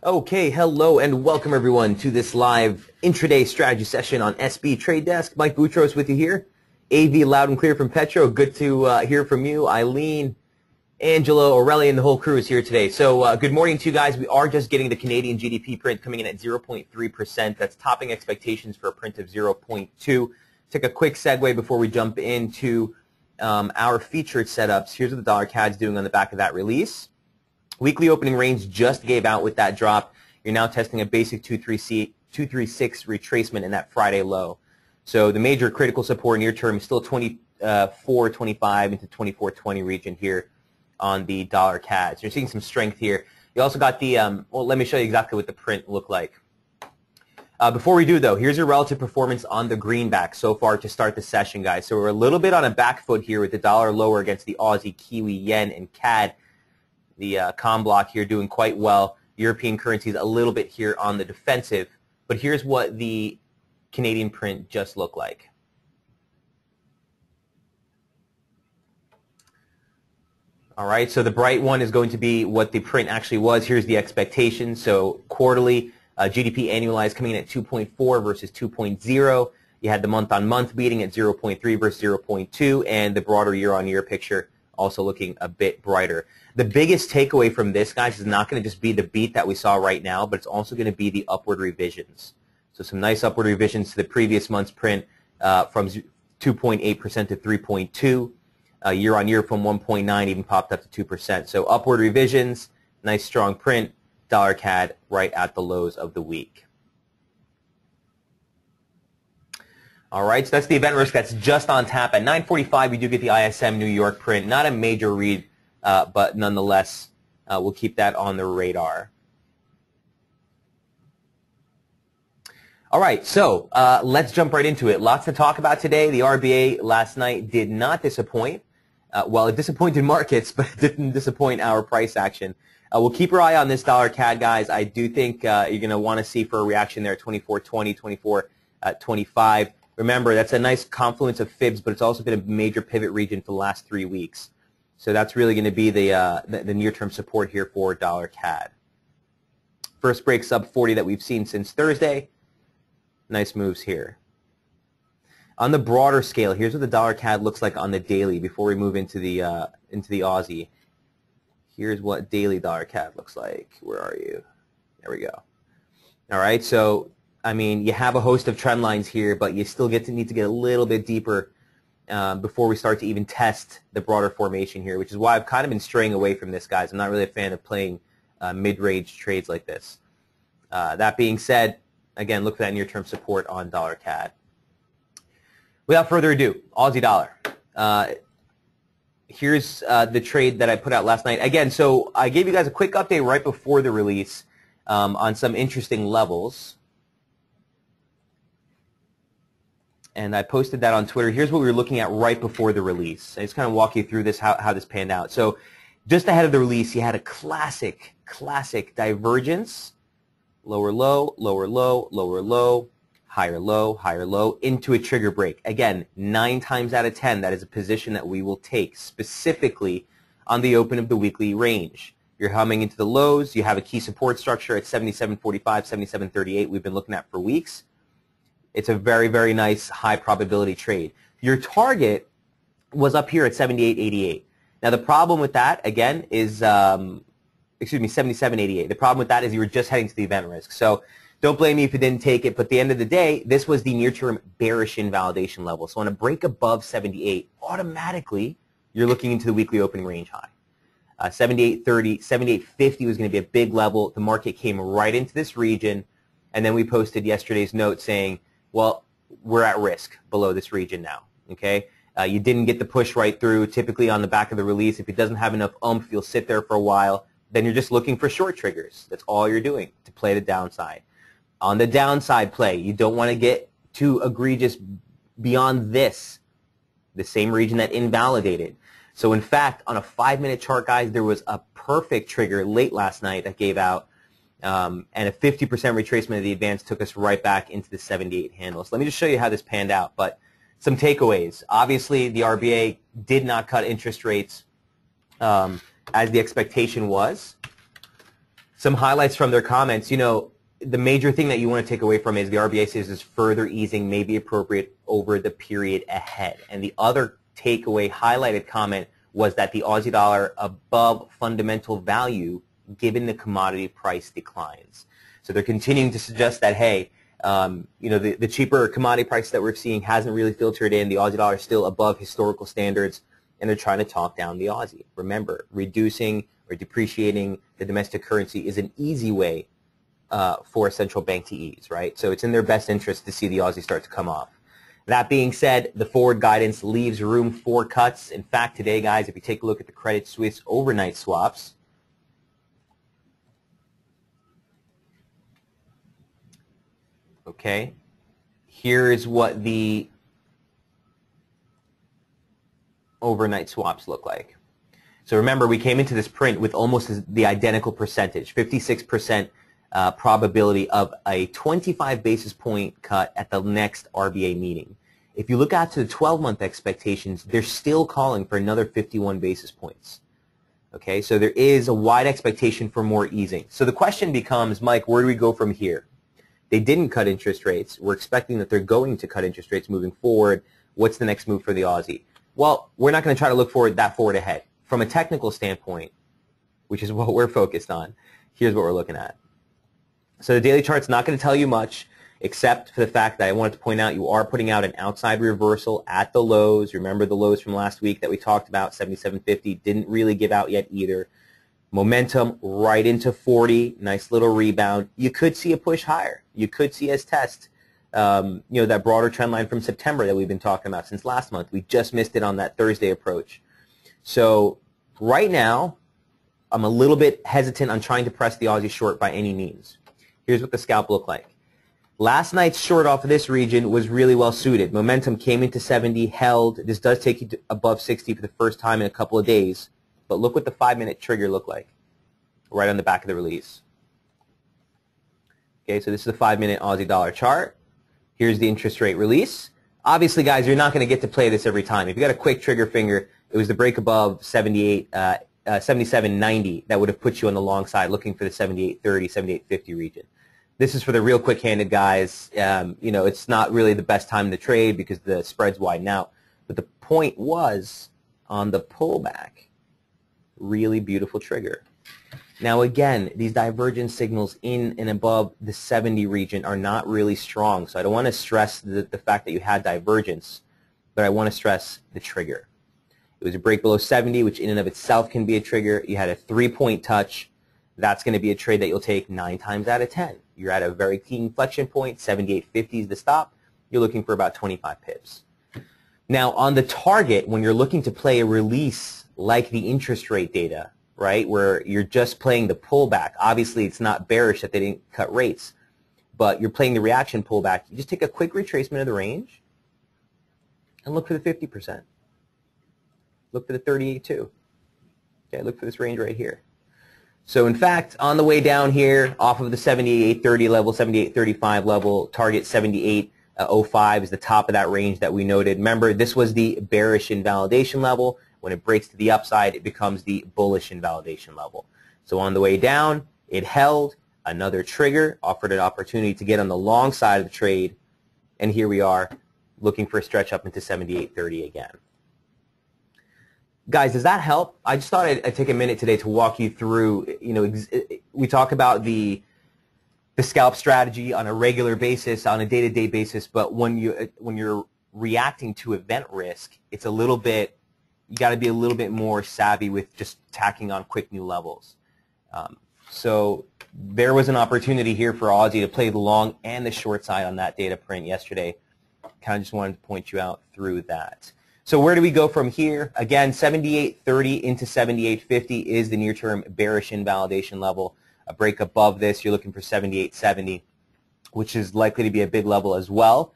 Okay, hello and welcome everyone to this live intraday strategy session on SB Trade Desk. Mike Boutros with you here. AV loud and clear from Petro. Good to hear from you. Eileen, Angelo, Aurelian, the whole crew is here today. So good morning to you guys. We are just getting the Canadian GDP print coming in at 0.3%. That's topping expectations for a print of 0.2. Take a quick segue before we jump into our featured setups. Here's what the dollar CAD's doing on the back of that release. Weekly opening range just gave out with that drop. You're now testing a basic 236 retracement in that Friday low. So the major critical support near term is still 24.25 into 24.20 region here on the dollar CAD. So you're seeing some strength here. You also got the, well, let me show you exactly what the print looked like. Before we do, though, here's your relative performance on the greenback so far to start the session, guys. So we're a little bit on a back foot here with the dollar lower against the Aussie, Kiwi, Yen, and CAD. The com block here doing quite well. European currencies a little bit here on the defensive. But here's what the Canadian print just looked like. All right, so the bright one is going to be what the print actually was. Here's the expectation. So quarterly GDP annualized coming in at 2.4 versus 2.0. You had the month-on-month beating at 0.3 versus 0.2, and the broader year-on-year picture also looking a bit brighter. The biggest takeaway from this, guys, is not going to just be the beat that we saw right now, but it's also going to be the upward revisions. So some nice upward revisions to the previous month's print from 2.8% to 3.2. Year-on-year from 1.9 even popped up to 2%. So upward revisions, nice strong print, dollar CAD right at the lows of the week. All right, so that's the event risk that's just on tap. At 9:45, we do get the ISM New York print. Not a major read, but nonetheless, we'll keep that on the radar. All right, so let's jump right into it. Lots to talk about today. The RBA last night did not disappoint. Well, it disappointed markets, but it didn't disappoint our price action. We'll keep our eye on this dollar CAD, guys. I do think you're going to want to see for a reaction there at 24.20, 24.25. Remember, that's a nice confluence of fibs, but it's also been a major pivot region for the last 3 weeks. So that's really going to be the near-term support here for dollar CAD. First break sub 40 that we've seen since Thursday. Nice moves here. On the broader scale, here's what the dollar CAD looks like on the daily before we move into the Aussie. Here's what daily dollar CAD looks like. Where are you? There we go. All right, so I mean, you have a host of trend lines here, but you still need to get a little bit deeper before we start to even test the broader formation here, which is why I've kind of been straying away from this, guys. I'm not really a fan of playing mid-range trades like this. That being said, again, look for that near-term support on dollar CAD. Without further ado, Aussie dollar. Here's the trade that I put out last night. Again, so I gave you guys a quick update right before the release on some interesting levels. And I posted that on Twitter. Here's what we were looking at right before the release. I just kind of walk you through this, how this panned out. So just ahead of the release, you had a classic divergence. Lower low, lower low, lower low, higher low, into a trigger break. Again, 9 times out of 10, that is a position that we will take specifically on the open of the weekly range. You're humming into the lows. You have a key support structure at 77.45, 77.38 we've been looking at for weeks. It's a very, very nice high probability trade. Your target was up here at 78.88. Now the problem with that, again, is, 77.88. The problem with that is you were just heading to the event risk. So don't blame me if you didn't take it, but at the end of the day, this was the near-term bearish invalidation level. So on a break above 78, automatically you're looking into the weekly opening range high. 78.30, 78.50 was going to be a big level. The market came right into this region, and then we posted yesterday's note saying, well, we're at risk below this region now, okay? You didn't get the push right through. Typically on the back of the release, if it doesn't have enough oomph, you'll sit there for a while. Then you're just looking for short triggers. That's all you're doing to play the downside. On the downside play, you don't want to get too egregious beyond this, the same region that invalidated. So in fact, on a 5-minute chart, guys, there was a perfect trigger late last night that gave out, and a 50% retracement of the advance took us right back into the 78 handle. So let me just show you how this panned out. But some takeaways. Obviously, the RBA did not cut interest rates as the expectation was. Some highlights from their comments. You know, the major thing that you want to take away from is the RBA says is further easing may be appropriate over the period ahead. And the other takeaway highlighted comment was that the Aussie dollar above fundamental value given the commodity price declines. So they're continuing to suggest that, hey, you know, the cheaper commodity price that we're seeing hasn't really filtered in. The Aussie dollar is still above historical standards, and they're trying to talk down the Aussie. Remember, reducing or depreciating the domestic currency is an easy way for a central bank to ease, right? So it's in their best interest to see the Aussie start to come off. That being said, the forward guidance leaves room for cuts. In fact, today, guys, if you take a look at the Credit Suisse overnight swaps, okay, here is what the overnight swaps look like. So remember, we came into this print with almost the identical percentage, 56% probability of a 25 basis point cut at the next RBA meeting. If you look out to the 12-month expectations, they're still calling for another 51 basis points. Okay, so there is a wide expectation for more easing. So the question becomes, Mike, where do we go from here? They didn't cut interest rates. We're expecting that they're going to cut interest rates moving forward. What's the next move for the Aussie? Well, we're not going to try to look that forward ahead. From a technical standpoint, which is what we're focused on, here's what we're looking at. So the daily chart's not going to tell you much, except for the fact that I wanted to point out you are putting out an outside reversal at the lows. Remember the lows from last week that we talked about, 77.50, didn't really give out yet either. Momentum right into 40, nice little rebound. You could see a push higher. You could see us test, you know, that broader trend line from September that we've been talking about since last month. We just missed it on that Thursday approach. So right now, I'm a little bit hesitant on trying to press the Aussie short by any means. Here's what the scalp looked like. Last night's short off of this region was really well suited. Momentum came into 70, held. This does take you to above 60 for the first time in a couple of days. But look what the 5-minute trigger looked like right on the back of the release. Okay, so this is the 5-minute Aussie dollar chart. Here's the interest rate release. Obviously, guys, you're not going to get to play this every time. If you got a quick trigger finger, it was the break above 77.90 that would have put you on the long side looking for the 78.30, 78.50 region. This is for the real quick-handed guys. You know, it's not really the best time to trade because the spreads widen out. But the point was on the pullback, really beautiful trigger. Now, again, these divergence signals in and above the 70 region are not really strong. So I don't want to stress the fact that you had divergence, but I want to stress the trigger. It was a break below 70, which in and of itself can be a trigger. You had a 3-point touch. That's going to be a trade that you'll take 9 times out of 10. You're at a very key inflection point. 78.50 is the stop. You're looking for about 25 pips. Now, on the target, when you're looking to play a release like the interest rate data, right, where you're just playing the pullback, obviously it's not bearish that they didn't cut rates, but you're playing the reaction pullback, you just take a quick retracement of the range and look for the 50%. Look for the 38.2. Okay, look for this range right here. So in fact, on the way down here, off of the 78.30 level, 78.35 level, target 78.05 is the top of that range that we noted. Remember, this was the bearish invalidation level. When it breaks to the upside, it becomes the bullish invalidation level. So on the way down, it held, another trigger, offered an opportunity to get on the long side of the trade, and here we are looking for a stretch up into 78.30 again. Guys, does that help? I just thought I'd take a minute today to walk you through, you know, we talk about the scalp strategy on a regular basis, on a day-to-day basis, but when you're reacting to event risk, it's a little bit, you got to be a little bit more savvy with just tacking on quick new levels. So there was an opportunity here for Aussie to play the long and the short side on that data print yesterday. Kind of just wanted to point you out through that. So where do we go from here? Again, 78.30 into 78.50 is the near-term bearish invalidation level. A break above this, you're looking for 78.70, which is likely to be a big level as well.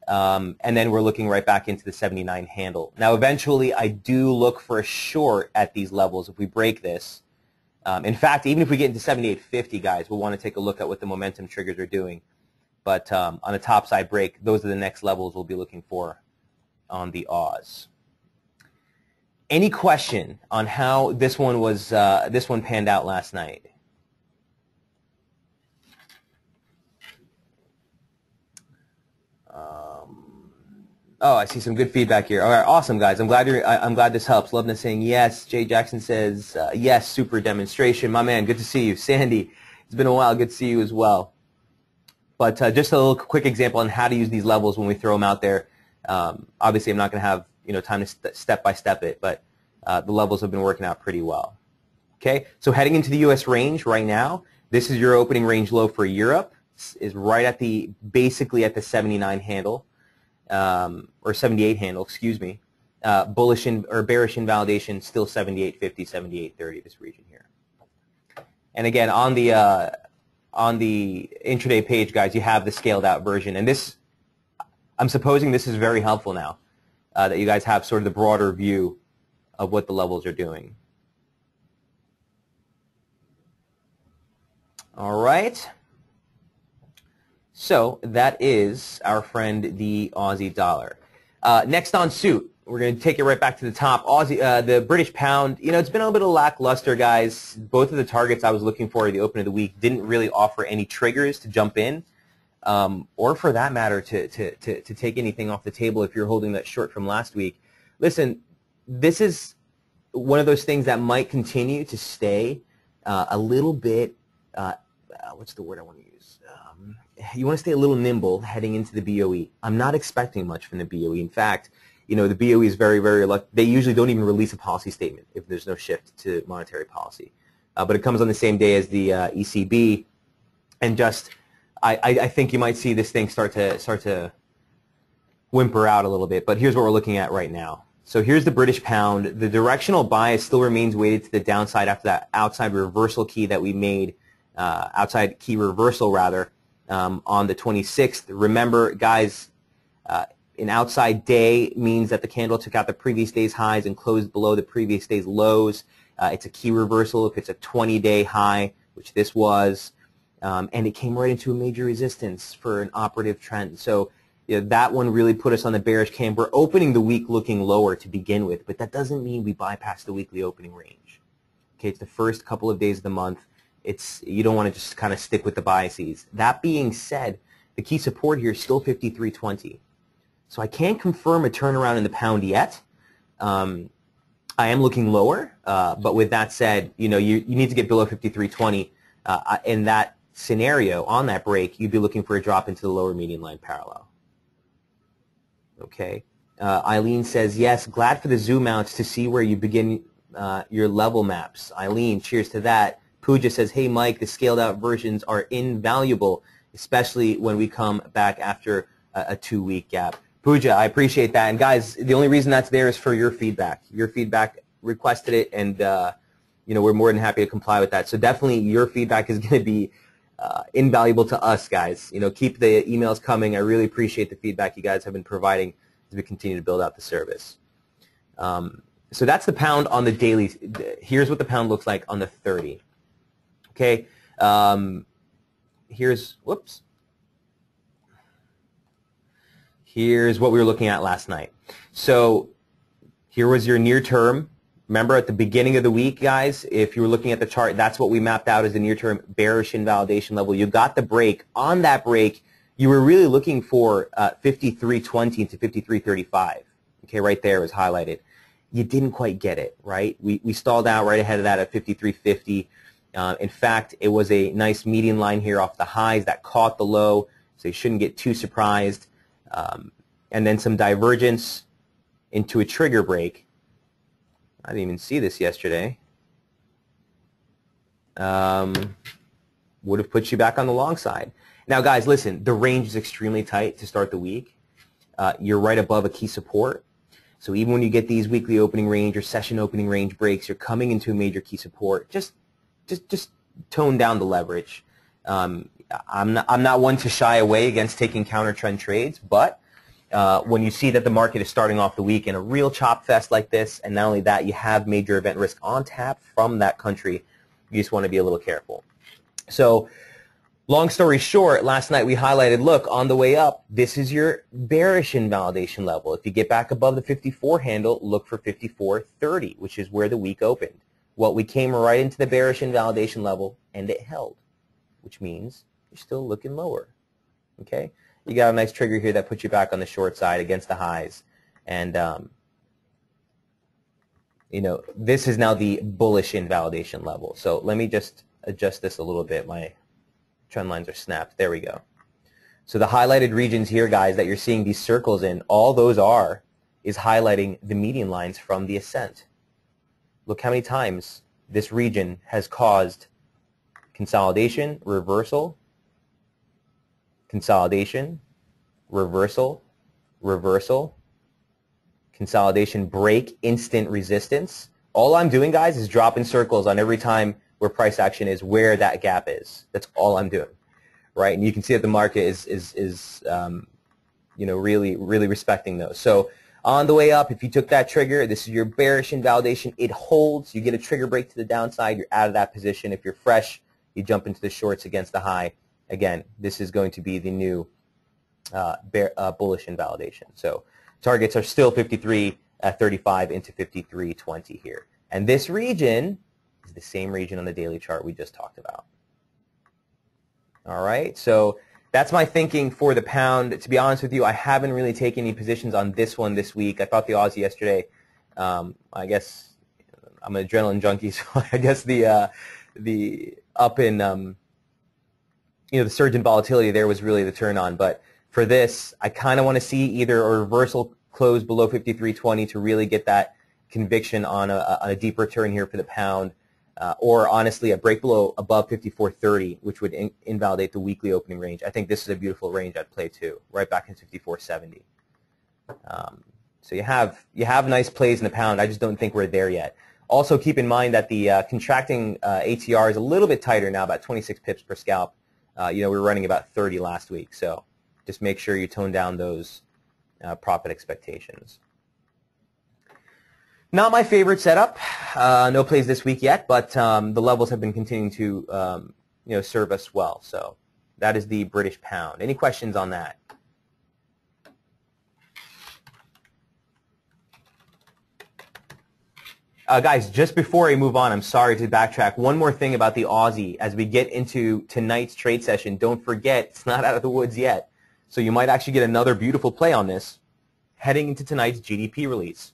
And then we're looking right back into the 79 handle. Now, eventually, I do look for a short at these levels if we break this. In fact, even if we get into 78.50, guys, we'll want to take a look at what the momentum triggers are doing. But on a topside break, those are the next levels we'll be looking for on the Aus. Any question on how this one panned out last night? Oh, I see some good feedback here. All right, awesome, guys. I'm glad this helps. Loveness saying yes. Jay Jackson says yes. Super demonstration, my man. Good to see you, Sandy. It's been a while. Good to see you as well. But just a little quick example on how to use these levels when we throw them out there. Obviously, I'm not going to have time to step by step it, but the levels have been working out pretty well. Okay, so heading into the U.S. range right now, this is your opening range low for Europe. Is right at basically at the 79 handle. Or 78 handle, excuse me. Bullish or bearish invalidation still 78.50, 78.30 this region here. And again, on the intraday page, guys, you have the scaled out version, and this, I'm supposing this is very helpful now that you guys have sort of the broader view of what the levels are doing. All right. So that is our friend, the Aussie dollar. Next on suit, we're going to take it right back to the top. The British pound, it's been a little bit of lackluster, guys. Both of the targets I was looking for at the open of the week didn't really offer any triggers to jump in, or for that matter, to take anything off the table if you're holding that short from last week. Listen, this is one of those things that might continue to stay a little bit, what's the word I want to use? You want to stay a little nimble heading into the BOE. I'm not expecting much from the BOE. In fact, the BOE is very, very they usually don't even release a policy statement if there's no shift to monetary policy. But it comes on the same day as the ECB, and just I think you might see this thing start to whimper out a little bit. But here's what we're looking at right now. So here's the British pound. The directional bias still remains weighted to the downside after that outside reversal key that we made, outside key reversal rather. On the 26th. Remember, guys, an outside day means that the candle took out the previous day's highs and closed below the previous day's lows. It's a key reversal if it's a 20-day high, which this was, and it came right into a major resistance for an operative trend. So that one really put us on the bearish cam. We're opening the week looking lower to begin with, but that doesn't mean we bypass the weekly opening range. Okay, it's the first couple of days of the month. You don't want to just kind of stick with the biases. That being said, the key support here is still 53.20. So I can't confirm a turnaround in the pound yet. I am looking lower, but with that said, you need to get below 53.20. In that scenario, on that break, you'd be looking for a drop into the lower median line parallel. Okay. Eileen says, yes, glad for the zoom outs to see where you begin your level maps. Eileen, cheers to that. Pooja says, hey, Mike, the scaled out versions are invaluable, especially when we come back after a 2-week gap. Pooja, I appreciate that. And guys, the only reason that's there is for your feedback. Your feedback requested it, and we're more than happy to comply with that. So definitely your feedback is going to be invaluable to us, guys. Keep the emails coming. I really appreciate the feedback you guys have been providing as we continue to build out the service. So that's the pound on the daily. Here's what the pound looks like on the 30. Okay, here's what we were looking at last night. So here was your near term. Remember at the beginning of the week, guys, if you were looking at the chart, that's what we mapped out as the near term bearish invalidation level. You got the break. On that break, you were really looking for 53.20 to 53.35. Okay, right there was highlighted. You didn't quite get it, right? We stalled out right ahead of that at 53.50. In fact, it was a nice median line here off the highs that caught the low, so you shouldn't get too surprised. And then some divergence into a trigger break. I didn't even see this yesterday. Would have put you back on the long side. Now, guys, listen, the range is extremely tight to start the week. You're right above a key support. So even when you get these weekly opening range or session opening range breaks, you're coming into a major key support. Just tone down the leverage. I'm not one to shy away against taking counter trend trades, but when you see that the market is starting off the week in a real chop fest like this, and not only that, you have major event risk on tap from that country, you just want to be a little careful. So long story short, last night we highlighted, look, on the way up, this is your bearish invalidation level. If you get back above the 54 handle, look for 54.30, which is where the week opened. Well, we came right into the bearish invalidation level, and it held, which means you're still looking lower. Okay? you got a nice trigger here that puts you back on the short side against the highs. And, you know, this is now the bullish invalidation level. So let me just adjust this a little bit. My trend lines are snapped. There we go. So the highlighted regions here, guys, that you're seeing these circles in, all those is highlighting the median lines from the ascent. Look how many times this region has caused consolidation, reversal, consolidation, reversal, reversal, consolidation, break, instant resistance. All I'm doing, guys, is dropping circles on every time where price action is, where that gap is. That's all I'm doing, right? And you can see that the market is you know, really respecting those. So on the way up, if you took that trigger, this is your bearish invalidation. It holds. You get a trigger break to the downside. You're out of that position. If you're fresh, you jump into the shorts against the high. Again, this is going to be the new bullish invalidation. So targets are still 53.35 into 53.20 here. And this region is the same region on the daily chart we just talked about. All right, so that's my thinking for the pound. To be honest with you, I haven't really taken any positions on this one this week. I thought the Aussie yesterday, I guess I'm an adrenaline junkie, so I guess the up in, you know, the surge in volatility there was really the turn on. But for this, I kind of want to see either a reversal close below 53.20 to really get that conviction on a deeper turn here for the pound. Or honestly, a break below above 54.30, which would invalidate the weekly opening range. I think this is a beautiful range I'd play too, right back in 54.70. So you have nice plays in the pound. I just don't think we're there yet. Also, keep in mind that the contracting ATR is a little bit tighter now, about 26 pips per scalp. You know, we were running about 30 last week, so just make sure you tone down those profit expectations. Not my favorite setup. No plays this week yet, but the levels have been continuing to you know, serve us well. So that is the British pound. Any questions on that? Guys, just before I move on, I'm sorry to backtrack. One more thing about the Aussie as we get into tonight's trade session. Don't forget, it's not out of the woods yet. So you might actually get another beautiful play on this heading into tonight's GDP release.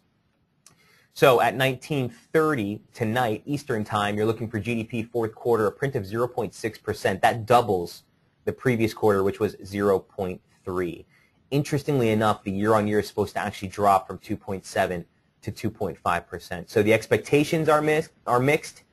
So at 19:30 tonight, Eastern time, you're looking for GDP fourth quarter, a print of 0.6%. That doubles the previous quarter, which was 0.3. Interestingly enough, the year-on-year is supposed to actually drop from 2.7 to 2.5%. So the expectations are mixed,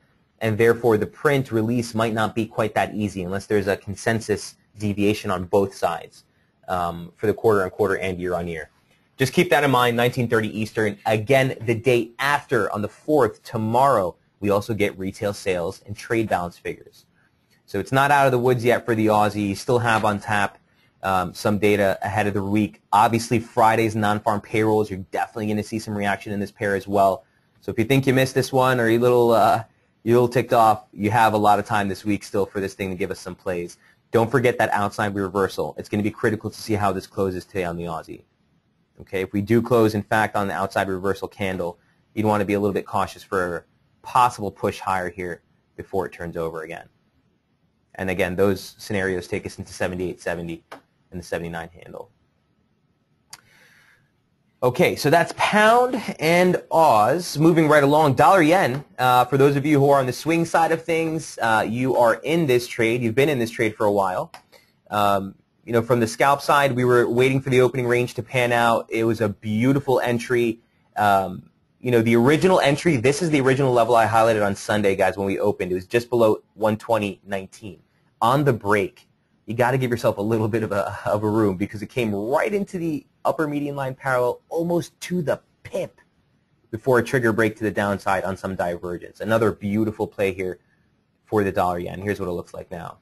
and therefore the print release might not be quite that easy unless there's a consensus deviation on both sides for the quarter-on-quarter and year-on-year. Just keep that in mind, 19:30 Eastern. Again, the day after, on the 4th, tomorrow, we also get retail sales and trade balance figures. So it's not out of the woods yet for the Aussie. You still have on tap some data ahead of the week. Obviously, Friday's non-farm payrolls, you're definitely going to see some reaction in this pair as well. So if you think you missed this one or you're a little ticked off, you have a lot of time this week still for this thing to give us some plays. Don't forget that outside reversal. It's going to be critical to see how this closes today on the Aussie. Okay, if we do close, in fact, on the outside reversal candle, you'd want to be a little bit cautious for a possible push higher here before it turns over again. And again, those scenarios take us into 78.70 and the 79 handle. Okay, so that's pound and Oz. Moving right along, dollar yen. For those of you who are on the swing side of things, you are in this trade. You've been in this trade for a while. You know, from the scalp side, we were waiting for the opening range to pan out. It was a beautiful entry. You know, the original entry, this is the original level I highlighted on Sunday, guys, when we opened. It was just below 120.19. On the break, you got to give yourself a little bit of a room because it came right into the upper median line parallel, almost to the pip, before a trigger break to the downside on some divergence. Another beautiful play here for the dollar yen. Here's what it looks like now.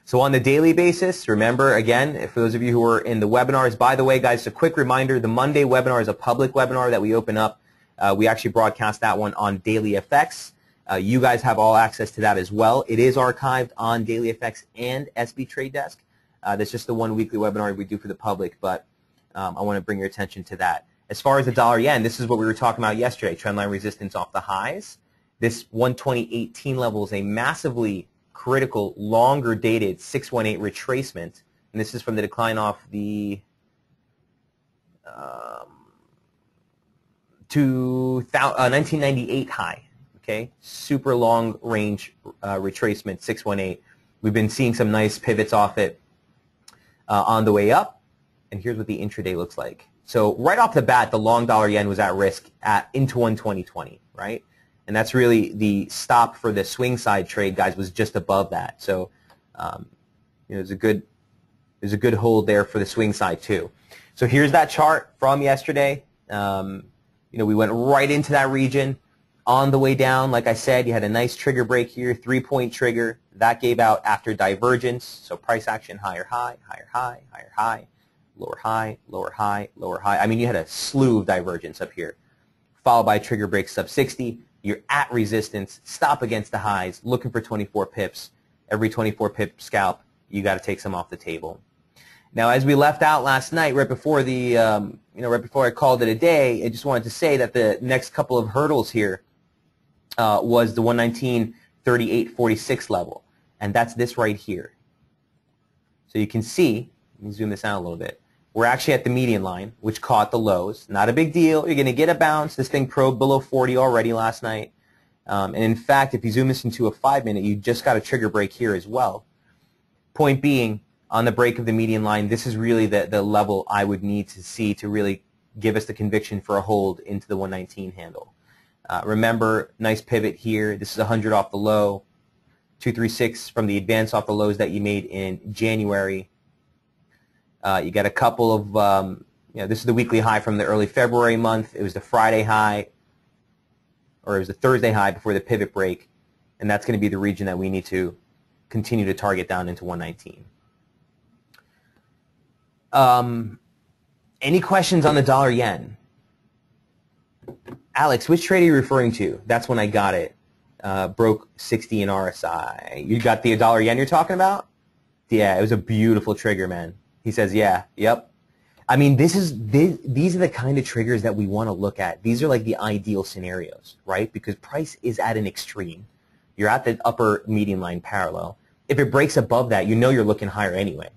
So on the daily basis, remember, again, for those of you who are in the webinars, by the way, guys, a quick reminder, the Monday webinar is a public webinar that we open up. We actually broadcast that one on Daily FX. You guys have all access to that as well. It is archived on Daily FX and SB Trade Desk. That's just the one weekly webinar we do for the public, but I want to bring your attention to that. As far as the dollar yen, this is what we were talking about yesterday, trendline resistance off the highs. This 120.18 level is a massively critical, longer dated 618 retracement and this is from the decline off the 1998 high. Okay, super long range retracement, 618. We've been seeing some nice pivots off it on the way up, and here's what the intraday looks like. So right off the bat, the long dollar yen was at risk into 120.20, right? And that's really the stop for the swing side trade, guys, was just above that. So there's a good hold there for the swing side too. So here's that chart from yesterday. We went right into that region on the way down. Like I said, you had a nice trigger break here, 3-point trigger. That gave out after divergence. So price action, higher high, higher high, higher high, lower high, lower high, lower high. I mean, you had a slew of divergence up here, followed by trigger break sub 60. You're at resistance, stop against the highs, looking for 24 pips. Every 24 pip scalp, you got to take some off the table. Now, as we left out last night, right before the, right before I called it a day, I just wanted to say that the next couple of hurdles here was the 119.3846 level, and that's this right here. So you can see, let me zoom this out a little bit. We're actually at the median line, which caught the lows. Not a big deal. You're going to get a bounce. This thing probed below 40 already last night. And in fact, if you zoom this into a 5-minute, you just got a trigger break here as well. Point being, on the break of the median line, this is really the level I would need to see to really give us the conviction for a hold into the 119 handle. Remember, nice pivot here. This is 100 off the low, 236 from the advance off the lows that you made in January. You got a couple of, this is the weekly high from the early February month. It was the Friday high, or it was the Thursday high before the pivot break, and that's going to be the region that we need to continue to target down into 119. Any questions on the dollar yen? Alex, which trade are you referring to? That's when I got it. Broke 60 in RSI. You got the dollar yen you're talking about? Yeah, it was a beautiful trigger, man. He says, yeah, yep. I mean, these are the kind of triggers that we want to look at. These are like the ideal scenarios, right? Because price is at an extreme. You're at the upper median line parallel. If it breaks above that, you know you're looking higher anyway.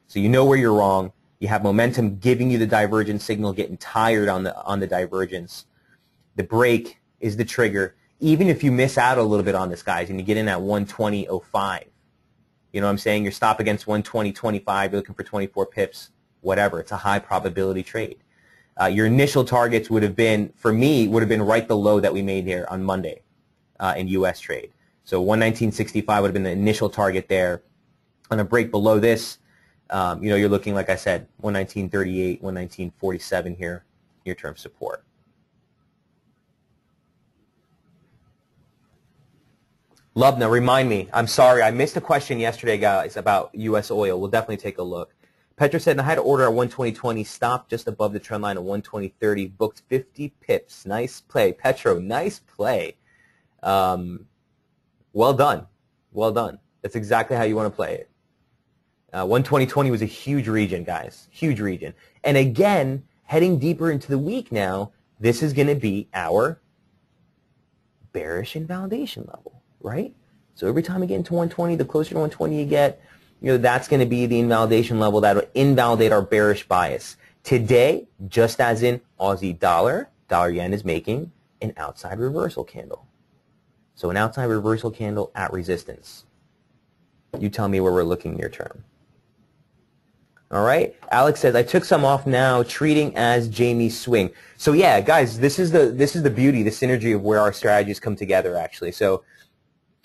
So you know where you're wrong. You have momentum giving you the divergence signal, getting tired on the divergence. The break is the trigger. Even if you miss out a little bit on this, guys, and you get in at 120.05, you know what I'm saying? You're stop against 120.25, you're looking for 24 pips, whatever. It's a high probability trade. Your initial targets would have been, for me, would have been right below that we made here on Monday in U.S. trade. So 119.65 would have been the initial target there. On a break below this, you're looking, like I said, 119.38, 119.47 here, near-term support. Lubna, remind me. I'm sorry, I missed a question yesterday, guys, about U.S. oil. We'll definitely take a look. Petra said, I had to order at 120.20, stopped just above the trend line at 120.30, booked 50 pips. Nice play. Petro, nice play. Well done. Well done. That's exactly how you want to play it. 120.20 was a huge region, guys. Huge region. And again, heading deeper into the week now, this is going to be our bearish invalidation level. Right? So every time you get into 120, the closer to 120 you get, that's going to be the invalidation level that will invalidate our bearish bias. Today, just as in Aussie dollar, dollar yen is making an outside reversal candle. So an outside reversal candle at resistance. You tell me where we're looking near term. All right. Alex says, I took some off now, treating as Jamie's swing. So yeah, guys, this is the beauty, the synergy of where our strategies come together actually. So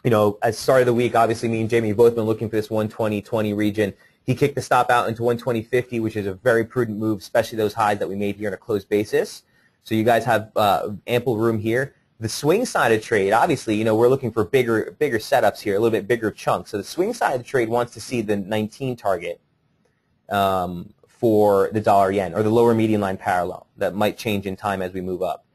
at the start of the week, obviously me and Jamie have both been looking for this 120.20 region. He kicked the stop out into 120.50, which is a very prudent move, especially those highs that we made here on a closed basis. So you guys have ample room here. The swing side of trade, obviously, we're looking for bigger setups here, a little bit bigger chunks. So the swing side of the trade wants to see the 19 target for the dollar yen, or the lower median line parallel. That might change in time as we move up.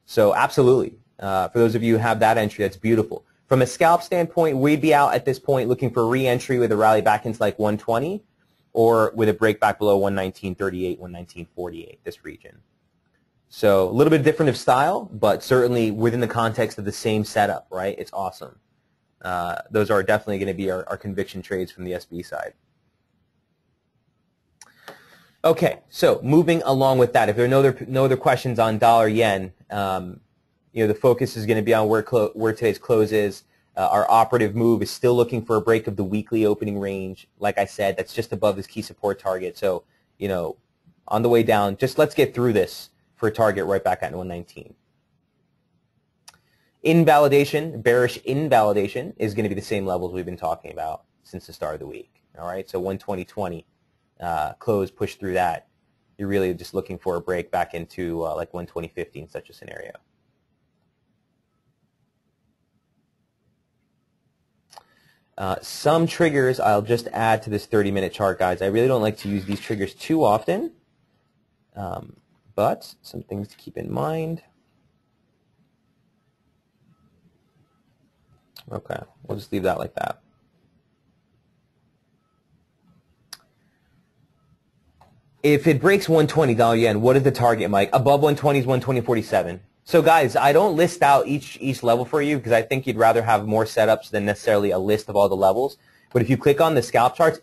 So absolutely, for those of you who have that entry, that's beautiful. From a scalp standpoint, we'd be out at this point looking for re-entry with a rally back into like 120, or with a break back below 119.38, 119.48, this region. So a little bit different of style, but certainly within the context of the same setup, right? It's awesome. Those are definitely going to be our conviction trades from the SB side. Okay, so moving along with that, if there are no other questions on dollar yen, the focus is going to be on where today's close is. Our operative move is still looking for a break of the weekly opening range. Like I said, that's just above this key support target. So, on the way down, just let's get through this for a target right back at 119. Invalidation, bearish invalidation, is going to be the same levels we've been talking about since the start of the week. All right, so 120.20, close, push through that. You're really just looking for a break back into like 120.50 in such a scenario. Some triggers I'll just add to this 30-minute chart, guys. I really don't like to use these triggers too often, but some things to keep in mind. Okay, we'll just leave that like that. If it breaks $120 yen, what is the target, Mike? Above 120 is 120.47. So guys, I don't list out each level for you because I think you'd rather have more setups than necessarily a list of all the levels. But if you click on the scalp charts,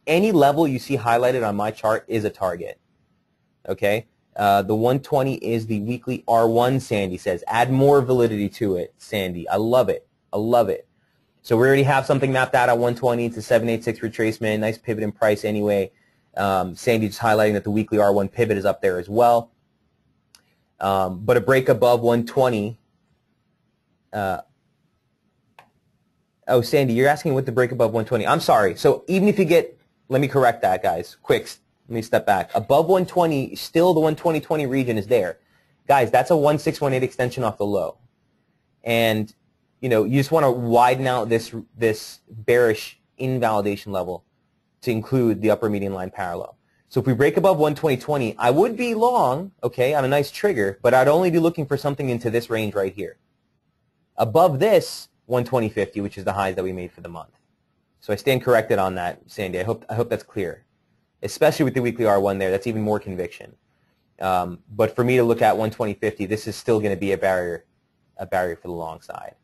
any level you see highlighted on my chart is a target. Okay? The 120 is the weekly R1, Sandy says. Add more validity to it, Sandy. I love it. I love it. So we already have something mapped out at 120. It's a 786 retracement. Nice pivot in price anyway. Sandy just highlighting that the weekly R1 pivot is up there as well. But a break above 120. Oh, Sandy, you're asking what the break above 120. I'm sorry. So even if you get, let me correct that, guys. Quick, let me step back. Above 120, still the 120.20 region is there. Guys, that's a 1618 extension off the low. And, you just want to widen out this bearish invalidation level to include the upper median line parallel. So if we break above 120.20, I would be long, okay, on a nice trigger, but I'd only be looking for something into this range right here. Above this, 120.50, which is the highs that we made for the month. So I stand corrected on that, Sandy. I hope that's clear. Especially with the weekly R1 there, that's even more conviction. But for me to look at 120.50, this is still going to be a barrier for the long side.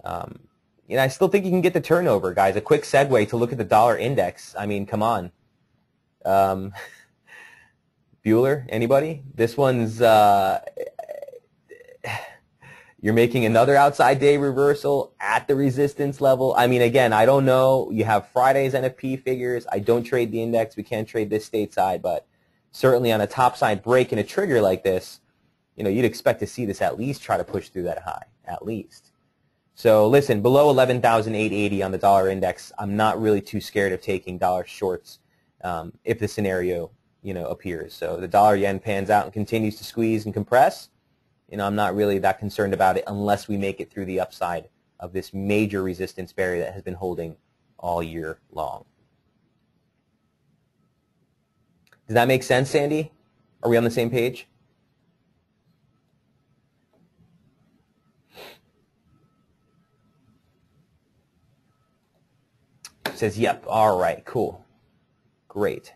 I still think you can get the turnover, guys. A quick segue to look at the dollar index. I mean, come on. Bueller, anybody? This one's, you're making another outside day reversal at the resistance level. I mean, again, I don't know. You have Friday's NFP figures. I don't trade the index. We can't trade this stateside, but certainly on a top side break and a trigger like this, you'd expect to see this at least try to push through that high, at least. So listen, below 11,880 on the dollar index, I'm not really too scared of taking dollar shorts if the scenario, appears. So the dollar yen pans out and continues to squeeze and compress. I'm not really that concerned about it unless we make it through the upside of this major resistance barrier that has been holding all year long. Does that make sense, Sandy? Are we on the same page? Says, yep. All right, cool. Great.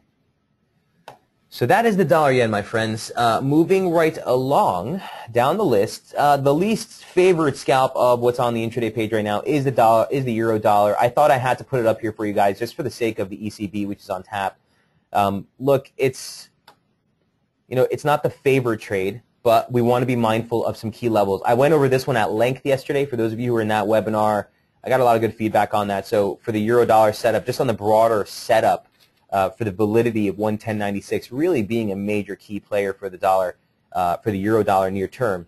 So that is the dollar yen, my friends. Moving right along down the list, the least favorite scalp of what's on the intraday page right now is the euro dollar. I thought I had to put it up here for you guys just for the sake of the ECB, which is on tap. Look, it's not the favorite trade, but we want to be mindful of some key levels. I went over this one at length yesterday. For those of you who were in that webinar, I got a lot of good feedback on that. So for the euro dollar setup, just on the broader setup, for the validity of 110.96 really being a major key player for the dollar, for the euro dollar near term.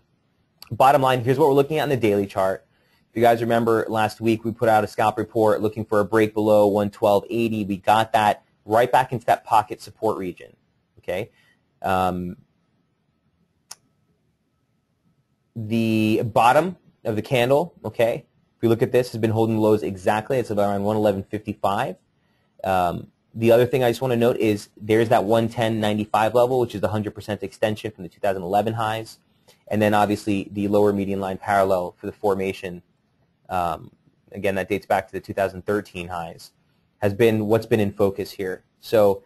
Bottom line, here's what we're looking at in the daily chart. If you guys remember last week, we put out a scalp report looking for a break below 112.80. We got that right back into that pocket support region. Okay. The bottom of the candle, okay, if we look at this, has been holding lows exactly. It's around 111.55. The other thing I just want to note is there's that 110.95 level, which is the 100% extension from the 2011 highs. And then obviously the lower median line parallel for the formation, again, that dates back to the 2013 highs, has been what's been in focus here. So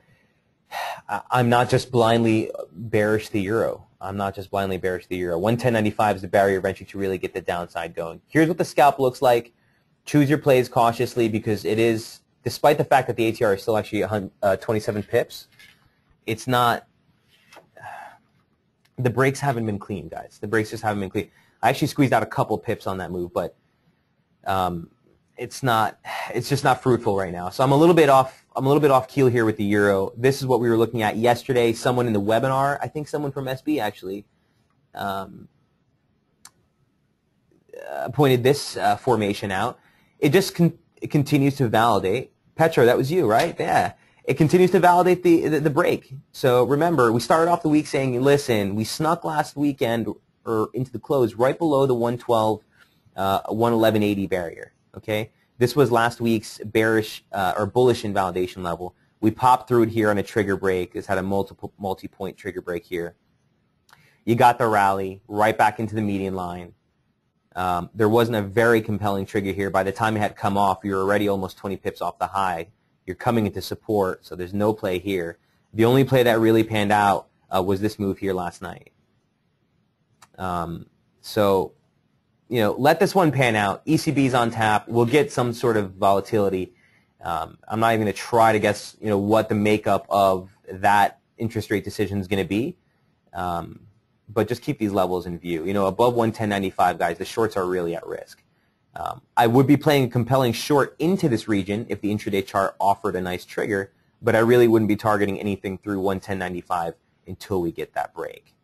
I'm not just blindly bearish the euro. I'm not just blindly bearish the euro. 110.95 is the barrier eventually to really get the downside going. Here's what the scalp looks like. Choose your plays cautiously because it is, despite the fact that the ATR is still actually 27 pips, it's not, the breaks haven't been clean, guys. The breaks just haven't been clean. I actually squeezed out a couple pips on that move, but it's just not fruitful right now. So I'm a little bit off keel here with the euro. This is what we were looking at yesterday. Someone in the webinar, I think someone from SB actually, pointed this formation out. It just it continues to validate. Petro, that was you, right? Yeah. It continues to validate the break. So remember, we started off the week saying, listen, we snuck last weekend or into the close right below the 112, 111.80 barrier. Okay, this was last week's bearish or bullish invalidation level. We popped through it here on a trigger break. It's had a multi-point trigger break here. You got the rally right back into the median line. There wasn't a very compelling trigger here. By the time it had come off, you were already almost 20 pips off the high. You're coming into support, so there's no play here. The only play that really panned out was this move here last night. So, you know, let this one pan out. ECB's on tap. We'll get some sort of volatility. I'm not even going to try to guess, you know, what the makeup of that interest rate decision is going to be. But just keep these levels in view. You know, above 110.95, guys, the shorts are really at risk. I would be playing a compelling short into this region if the intraday chart offered a nice trigger, but I really wouldn't be targeting anything through 110.95 until we get that break.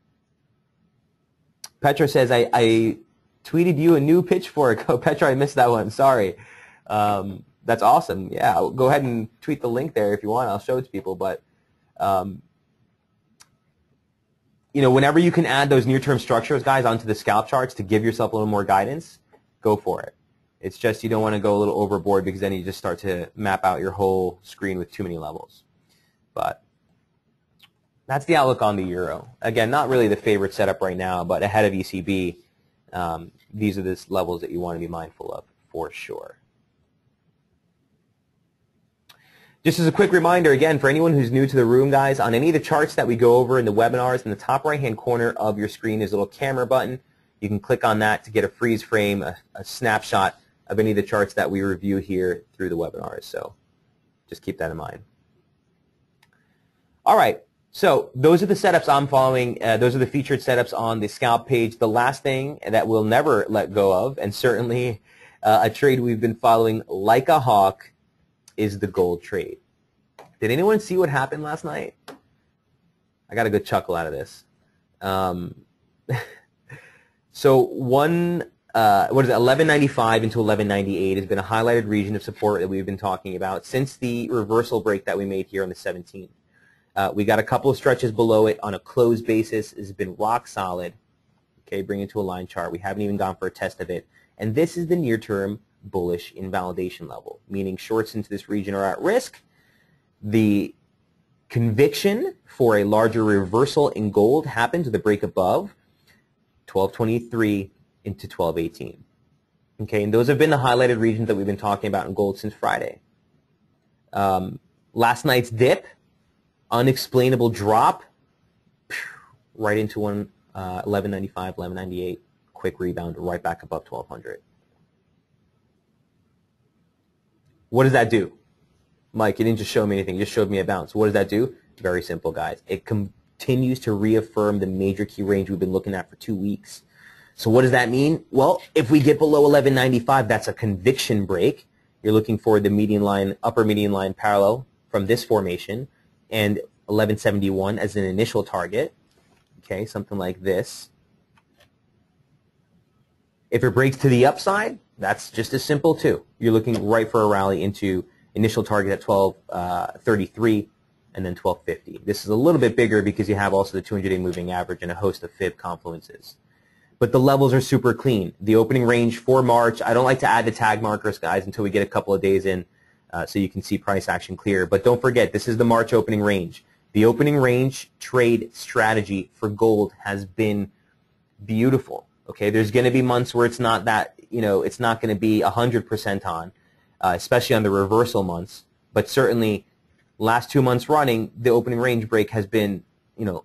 Petra says, I tweeted you a new pitchfork. Oh, Petra, I missed that one. Sorry. That's awesome. Yeah, go ahead and tweet the link there if you want. I'll show it to people. But, you know, whenever you can add those near-term structures, guys, onto the scalp charts to give yourself a little more guidance, go for it. It's just you don't want to go a little overboard because then you just start to map out your whole screen with too many levels. But that's the outlook on the euro. Again, not really the favorite setup right now, but ahead of ECB, these are the levels that you want to be mindful of for sure. Just as a quick reminder, again, for anyone who's new to the room, guys, on any of the charts that we go over in the webinars, in the top right-hand corner of your screen is a little camera button. You can click on that to get a freeze frame, a snapshot of any of the charts that we review here through the webinars. So just keep that in mind. All right. So those are the setups I'm following. Those are the featured setups on the scalp page. The last thing that we'll never let go of, and certainly a trade we've been following like a hawk, is the gold trade. Did anyone see what happened last night? I got a good chuckle out of this. So what is it, 1195 into 1198 has been a highlighted region of support that we've been talking about since the reversal break that we made here on the 17th. We got a couple of stretches below it on a closed basis. It's been rock solid. Okay, bring it to a line chart. We haven't even gone for a test of it. And this is the near-term bullish invalidation level, meaning shorts into this region are at risk. The conviction for a larger reversal in gold happened to the break above 1223 into 1218. Okay, and those have been the highlighted regions that we've been talking about in gold since Friday. Last night's dip, unexplainable drop, right into 1195, 1198, quick rebound right back above 1200. What does that do? Mike, you didn't just show me anything, you just showed me a bounce. What does that do? Very simple, guys. It continues to reaffirm the major key range we've been looking at for 2 weeks. So what does that mean? Well, if we get below 1195, that's a conviction break. You're looking for the median line, upper median line parallel from this formation, and 1171 as an initial target. Okay, something like this. If it breaks to the upside, that's just as simple too. You're looking right for a rally into initial target at 1233 and then 1250. This is a little bit bigger because you have also the 200-day moving average and a host of fib confluences. But the levels are super clean. The opening range for March, I don't like to add the tag markers, guys, until we get a couple of days in so you can see price action clear. But don't forget, this is the March opening range. The opening range trade strategy for gold has been beautiful. Okay, there's going to be months where it's not that, you know, it's not going to be 100% on, especially on the reversal months. But certainly, last 2 months running, the opening range break has been, you know,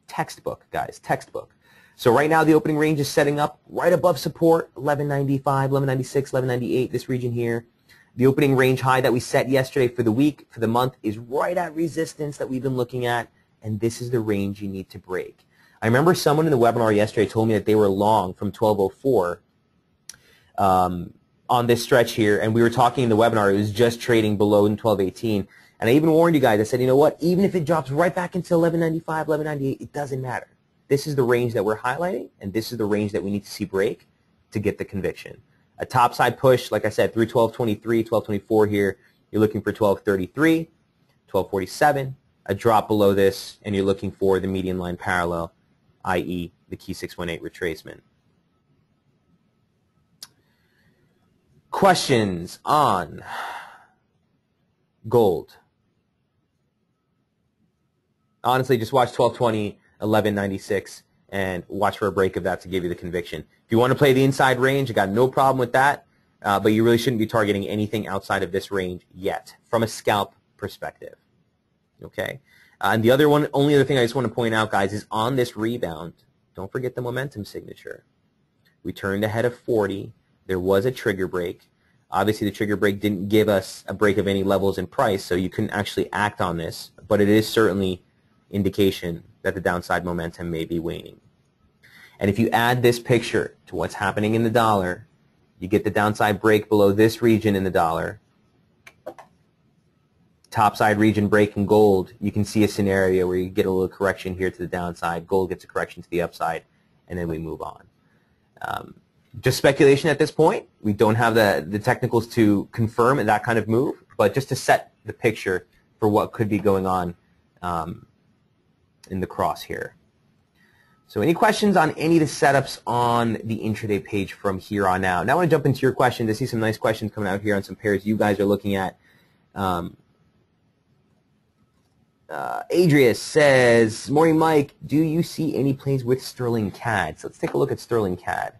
textbook, guys, textbook. So right now, the opening range is setting up right above support, 1195, 1196, 1198, this region here. The opening range high that we set yesterday for the week, for the month, is right at resistance that we've been looking at and this is the range you need to break. I remember someone in the webinar yesterday told me that they were long from 1204 on this stretch here, and we were talking in the webinar, it was just trading below in 1218, and I even warned you guys, I said, you know what, even if it drops right back into 1195, 1198, it doesn't matter. This is the range that we're highlighting, and this is the range that we need to see break to get the conviction. A topside push, like I said, through 1223, 1224 here, you're looking for 1233, 1247, a drop below this, and you're looking for the median line parallel, i.e. the key 618 retracement. Questions on gold? Honestly, just watch 1220, 1196, and watch for a break of that to give you the conviction. If you want to play the inside range, I got no problem with that, but you really shouldn't be targeting anything outside of this range yet from a scalp perspective. Okay? And the other one, only other thing I just want to point out, guys, is on this rebound, don't forget the momentum signature. We turned ahead of 40. There was a trigger break. Obviously, the trigger break didn't give us a break of any levels in price, so you couldn't actually act on this, but it is certainly indication that the downside momentum may be waning. And if you add this picture to what's happening in the dollar, you get the downside break below this region in the dollar, topside region break in gold, you can see a scenario where you get a little correction here to the downside, gold gets a correction to the upside, and then we move on. Just speculation at this point. We don't have the technicals to confirm that kind of move, but just to set the picture for what could be going on in the cross here. So any questions on any of the setups on the intraday page from here on out? Now I want to jump into your questions. I see some nice questions coming out here on some pairs you guys are looking at. Adrius says, morning Mike, do you see any plays with sterling CAD? So let's take a look at sterling CAD.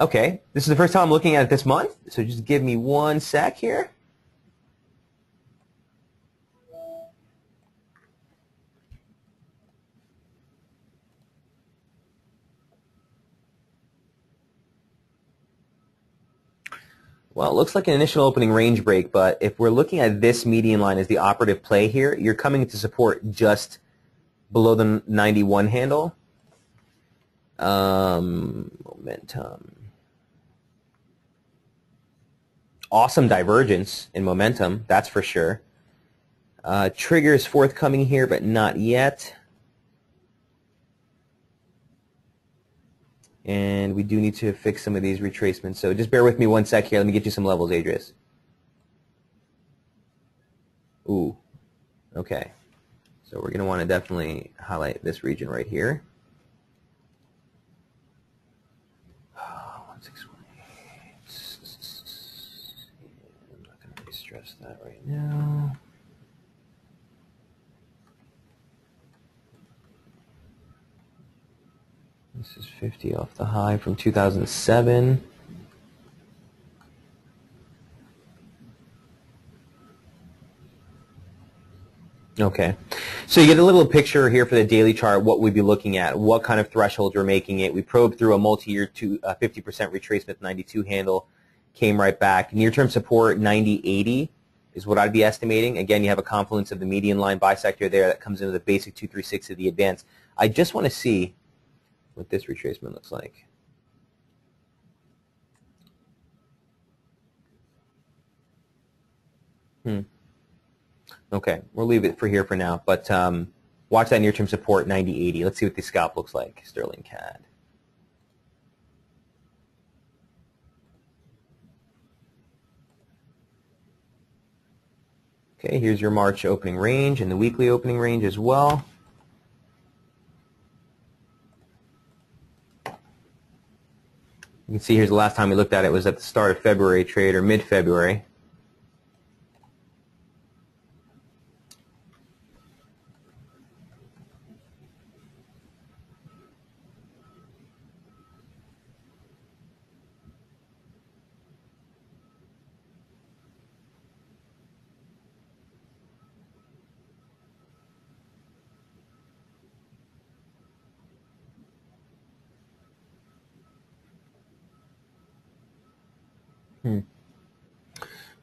Okay, this is the first time I'm looking at it this month, so just give me one sec here. Well, it looks like an initial opening range break, but if we're looking at this median line as the operative play here, you're coming into support just below the 91 handle. Momentum. Awesome divergence in momentum, that's for sure. Trigger is forthcoming here, but not yet. And we do need to fix some of these retracements. So just bear with me one sec here. Let me get you some levels, Adrius. Ooh, okay. So we're going to want to definitely highlight this region right here. 1618. I'm not going to re-stress that right now. This is 50 off the high from 2007. Okay, so you get a little picture here for the daily chart, what we'd be looking at, what kind of thresholds we're making it. We probed through a multi-year 50% retracement 92 handle, came right back. Near-term support 90.80 is what I'd be estimating. Again, you have a confluence of the median line bisector there that comes into the basic 236 of the advance. I just want to see what this retracement looks like. Okay, we'll leave it for here for now, but watch that near-term support 90.80. Let's see what the scalp looks like, sterling CAD. Okay, here's your March opening range and the weekly opening range as well. You can see here's the last time we looked at it was at the start of February trade or mid-February.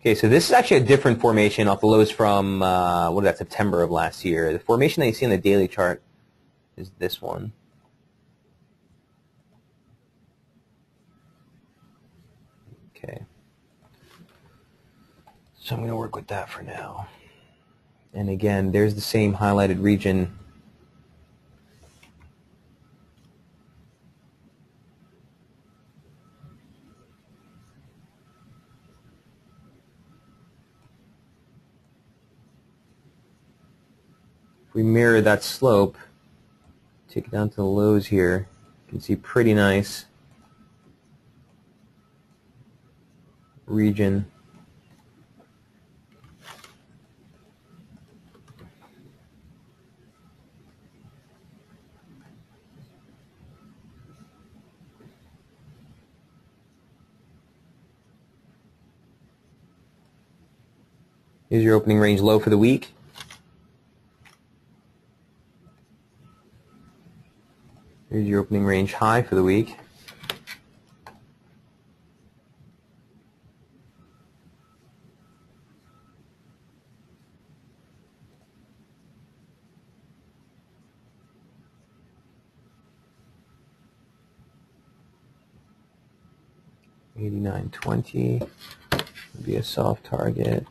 Okay, so this is actually a different formation off the lows from, what is that, September of last year. The formation that you see on the daily chart is this one. Okay. So I'm going to work with that for now. And again, there's the same highlighted region. If we mirror that slope, take it down to the lows here, you can see pretty nice region. Here's your opening range low for the week. Here's your opening range high for the week. $89.20 would be a soft target.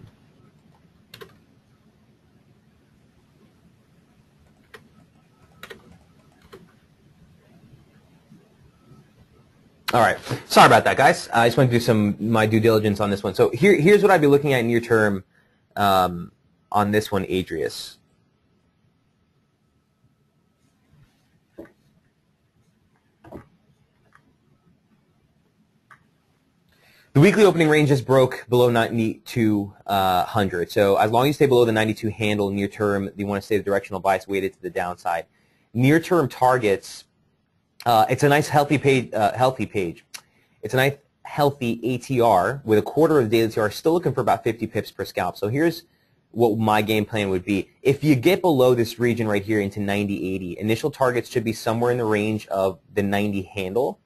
All right. Sorry about that, guys. I just want to do my due diligence on this one. So here's what I'd be looking at near term on this one, Adrius. The weekly opening range just broke below 9,200. So as long as you stay below the 92 handle near term, you want to stay the directional bias weighted to the downside. Near term targets. It's a nice healthy page. It's a nice healthy ATR with a quarter of the daily TR. Still looking for about 50 pips per scalp. So here's what my game plan would be. If you get below this region right here into 90.80, initial targets should be somewhere in the range of the 90 handle.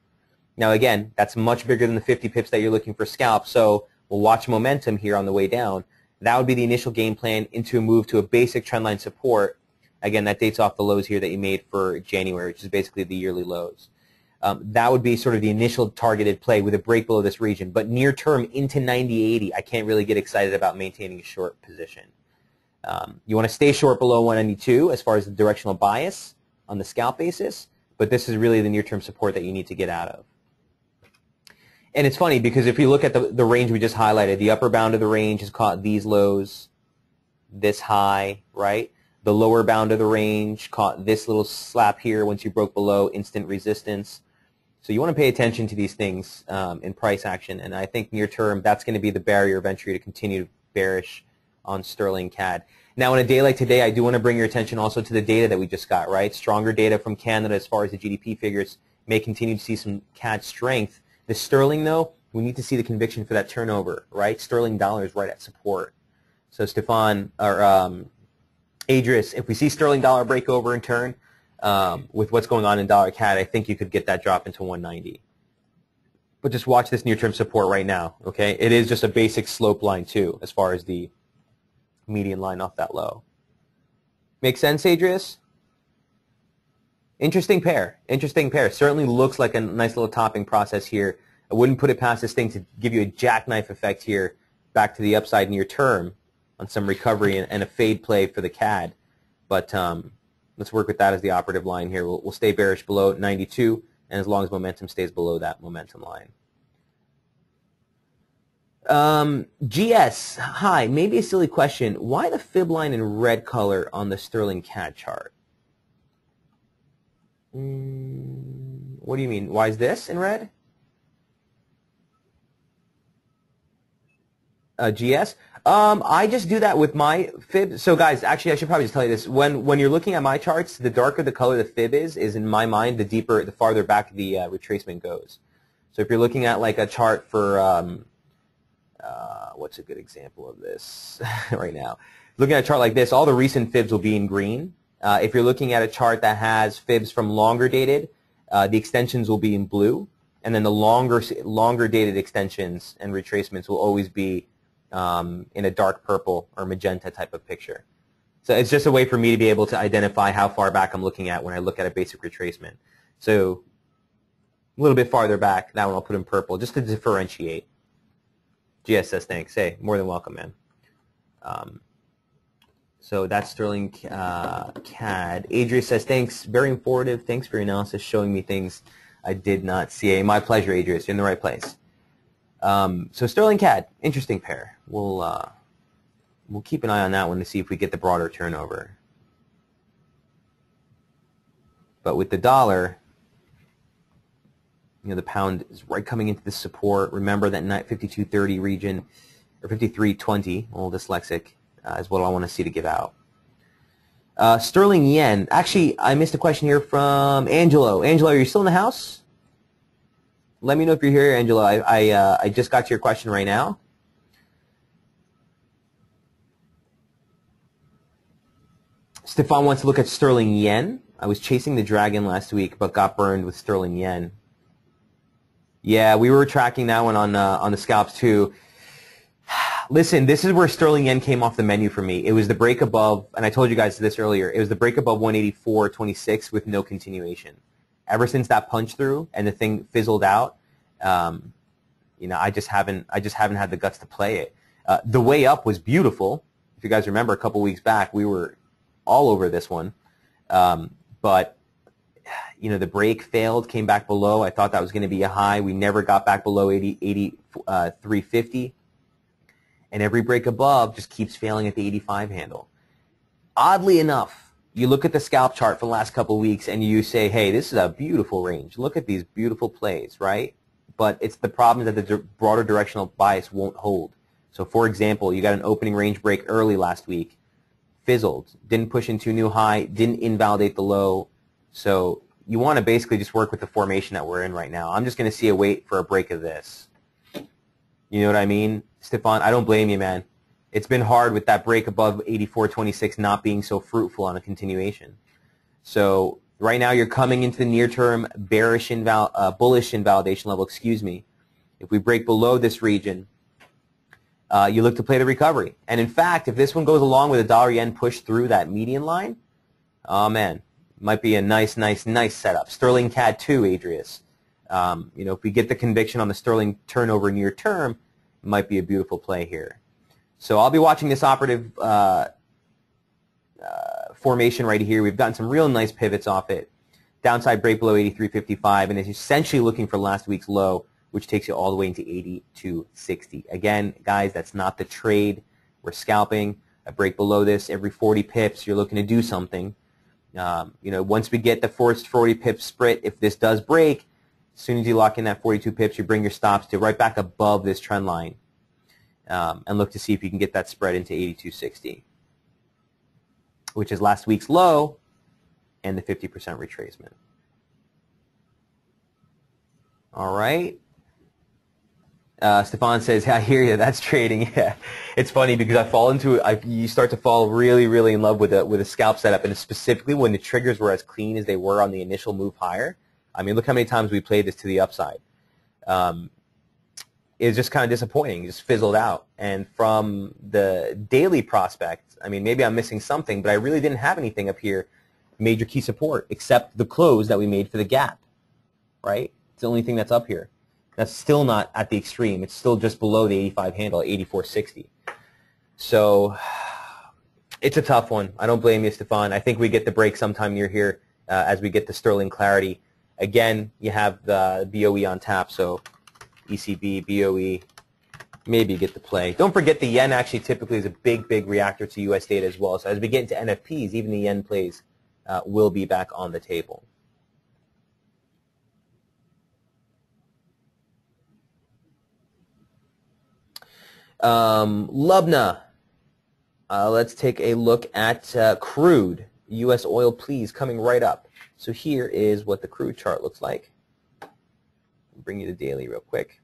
Now again, that's much bigger than the 50 pips that you're looking for scalp. So we'll watch momentum here on the way down. That would be the initial game plan into a move to a basic trendline support. Again, that dates off the lows here that you made for January, which is basically the yearly lows. That would be sort of the initial targeted play with a break below this region. But near term into 90.80, I can't really get excited about maintaining a short position. You want to stay short below 192 as far as the directional bias on the scalp basis, but this is really the near-term support that you need to get out of. And it's funny because if you look at the range we just highlighted, the upper bound of the range has caught these lows, this high, right? The lower bound of the range caught this little slap here once you broke below instant resistance. So you want to pay attention to these things in price action, and I think near term that's going to be the barrier of entry to continue bearish on sterling CAD. Now, on a day like today, I do want to bring your attention also to the data that we just got, right? Stronger data from Canada as far as the GDP figures may continue to see some CAD strength. The sterling, though, we need to see the conviction for that turnover, right? Sterling dollar is right at support. So Stefan, or Adrius, if we see sterling dollar break over and turn with what's going on in dollar CAD, I think you could get that drop into 190. But just watch this near-term support right now, okay? It is just a basic slope line, too, as far as the median line off that low. Make sense, Adrius? Interesting pair. Interesting pair. Certainly looks like a nice little topping process here. I wouldn't put it past this thing to give you a jackknife effect here back to the upside near term on some recovery and a fade play for the CAD. But let's work with that as the operative line here. We'll stay bearish below 92, and as long as momentum stays below that momentum line. GS, hi, maybe a silly question. Why the fib line in red color on the sterling CAD chart? What do you mean? Why is this in red? GS? I just do that with my fib. So guys, actually I should probably just tell you this. When you're looking at my charts, the darker the color the fib is in my mind, the farther back the retracement goes. So if you're looking at like a chart for, what's a good example of this right now? Looking at a chart like this, all the recent fibs will be in green. If you're looking at a chart that has fibs from longer dated, the extensions will be in blue, and then the longer dated extensions and retracements will always be in a dark purple or magenta type of picture. So it's just a way for me to be able to identify how far back I'm looking at when I look at a basic retracement. So a little bit farther back, that one I'll put in purple just to differentiate. GS says thanks. Hey, more than welcome, man. So that's Sterling CAD. Adria says thanks. Very informative. Thanks for your analysis, showing me things I did not see. Hey, my pleasure, Adria. You're in the right place. So Sterling CAD, interesting pair. We'll keep an eye on that one to see if we get the broader turnover. But with the dollar, the pound is right coming into the support. Remember that 52.30 region, or 53.20, a little dyslexic, is what I want to see to give out. Sterling yen. Actually, I missed a question here from Angelo. Angelo, are you still in the house? Let me know if you're here, Angelo. I just got to your question right now. Stefan wants to look at sterling yen. I was chasing the dragon last week, but got burned with sterling yen. Yeah, we were tracking that one on the scalps too. Listen, this is where sterling yen came off the menu for me. It was the break above, and I told you guys this earlier. It was the break above 184.26 with no continuation. Ever since that punch through and the thing fizzled out, I just haven't had the guts to play it. The way up was beautiful. If you guys remember, a couple weeks back, we were all over this one, but the break failed, came back below. I thought that was going to be a high. We never got back below 83.50, and every break above just keeps failing at the 85 handle. Oddly enough, you look at the scalp chart for the last couple of weeks and you say, hey, this is a beautiful range. Look at these beautiful plays, right? But it's the problem that the broader directional bias won't hold. So for example, you got an opening range break early last week, fizzled, didn't push into a new high, didn't invalidate the low. So you want to basically just work with the formation that we're in right now. I'm just going to see a wait for a break of this. You know what I mean? Stefan, I don't blame you, man. It's been hard with that break above 84.26 not being so fruitful on a continuation. So right now you're coming into the near-term bullish invalidation level, If we break below this region, you look to play the recovery. And in fact, if this one goes along with a dollar-yen push through that median line, oh man, might be a nice setup. Sterling CAD 2, Adrius. If we get the conviction on the sterling turnover near term, it might be a beautiful play here. So I'll be watching this operative formation right here. We've gotten some real nice pivots off it. Downside break below 83.55, and it's essentially looking for last week's low, which takes you all the way into 82.60. Again, guys, that's not the trade. We're scalping. A break below this every 40 pips, you're looking to do something. Once we get the first 40 pips split, if this does break, as soon as you lock in that 42 pips, you bring your stops to right back above this trend line. And look to see if you can get that spread into 82.60, which is last week's low and the 50% retracement. All right. Stefan says, I hear you. That's trading. Yeah, it's funny because you start to fall really, really in love with a scalp setup, and specifically when the triggers were as clean as they were on the initial move higher. I mean, look how many times we played this to the upside. It's just kind of disappointing. It just fizzled out. And from the daily prospect, I mean, maybe I'm missing something, but I really didn't have anything up here, major key support, except the close that we made for the gap, right? It's the only thing that's up here. That's still not at the extreme. It's still just below the 85 handle, 84.60. So it's a tough one. I don't blame you, Stefan. I think we get the break sometime near here as we get the sterling clarity. Again, you have the BOE on tap, so ECB, BOE, maybe you get the play. Don't forget the yen actually typically is a big reactor to U.S. data as well. So as we get into NFPs, even the yen plays will be back on the table. Lubna, let's take a look at crude. U.S. oil, please, coming right up. So here is what the crude chart looks like. I'll bring you the daily real quick.